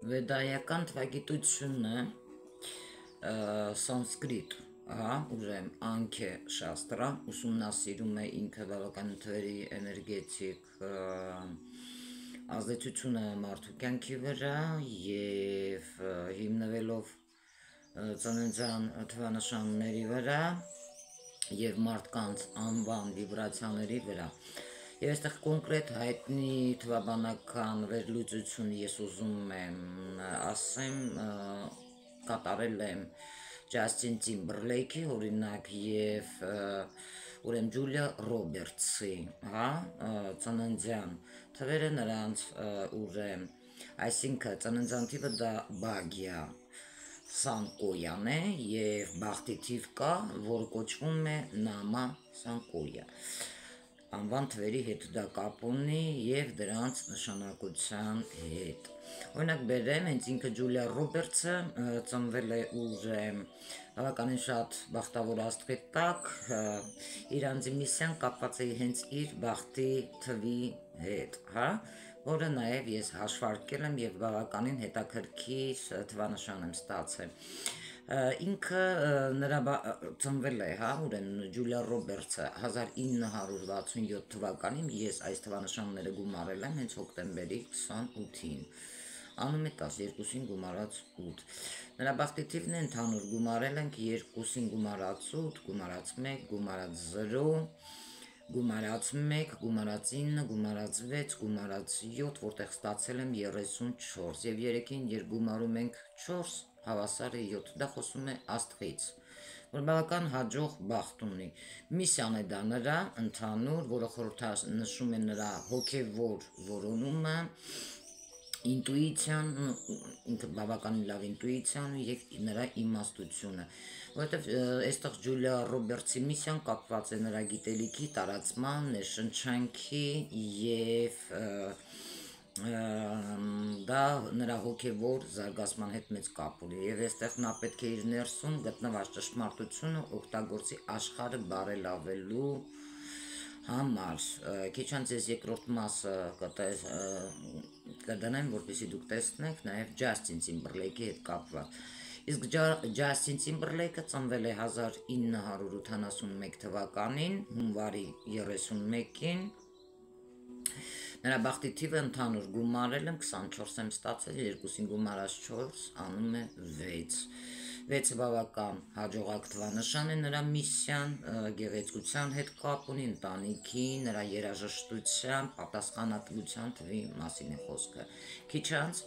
Վեդայական թվագիտությունը սանսկրիտ, ուրեմն Անքե Շաստրա ուսումնասիրում է ինքը բավական թվերի էներգետիկ ազդեցությունը մարդու կյանքի վրա եւ հիմնվելով ծննդյան թվանշանների վրա եւ մարդկանց անվան վիբրացիաների վրա եւ այստեղ կոնկրետ հայտնի թվաբանական վերլուծություն ես ուզում եմ ասեմ կատարել եմ Ջասթին Տիմբերլեյքի օրինակ եւ ուրեմն Ջուլիա Ռոբերտսի, ծննդյան թվերը նրանց ուրեմն այսինքն ծննդյան թիվը դա Բագիա Սանկոյան է եւ բախտի թիվ կա, որը կոչվում է Նամա Սանկոյա անվան թվերի հետ դա կապ ունի եւ դրանց նշանակության հետ օրինակ բերեմ հենց ինքը Ջուլիա Ռոբերտսը ծնվել է ուրեմն բավականին շատ բախտավոր աստղի տակ իր անձիմիսյան կապված է հենց իր բախտի թվի հետ, որը նաև ես հաշվարկել եմ եւ բավականին հետաքրքիր թվանշան եմ ստացել ինքը նրա ծնվել է, ուրեմն Ջուլիա Ռոբերտսը 1967 թվականին ես այս թվանշանները գումարել եմ հենց հոկտեմբերի 28-ին անում է 12-ին գումարած 8 նրա բախտի թիվն է ընդհանուր գումարել ենք 2-ին գումարած 8 գումարած 1 գումարած 0 գումարած 1 գումարած 9 գումարած 6 գումարած 7 որտեղ ստացել եմ 34 եւ 3-ին երբ գումարում ենք 4 հավասար է 7 դա խոսում է աստղից որ բավական հաջող բախտ ունի միսիան է դա նրա ընդհանուր որը խորհրդանշում է նրա հոգեվոր որոնումը ինտուիցիան ինքը բավականին լավ ինտուիցիան եւ նրա իմաստությունը որովհետեւ այստեղ Ջուլիա Ռոբերտսի միսիան կապված է նրա գիտելիքի տարածման ներշնչանքի եւ դա նրա հոգեվոր զարգացման հետ մեծ կապ ունի եւ այստեղ նա պետք է իր ներսում գտնված ճշմարտությունը օգտագործի աշխարհը բարելավելու համար քիչ անց ես երկրորդ մասը կդնեմ որպեսզի դուք տեսնեք նաեւ Ջասթին Տիմբերլեյքի հետ կապված իսկ Ջասթին Տիմբերլեյքը ծնվել է 1981 թվականին հունվարի 31-ին նրա բախտի թիվը ընդհանուր գումարել եմ 24 եմ ստացել 2-ին գումարած 4 անում է 6 6-ը բավական հաջողակ թվանշան է նրա միսիան գեղեցկության հետ կապ ունի ընտանիքի նրա երաժշտության պատասխանատվության թվի մասին է խոսքը քիչ անց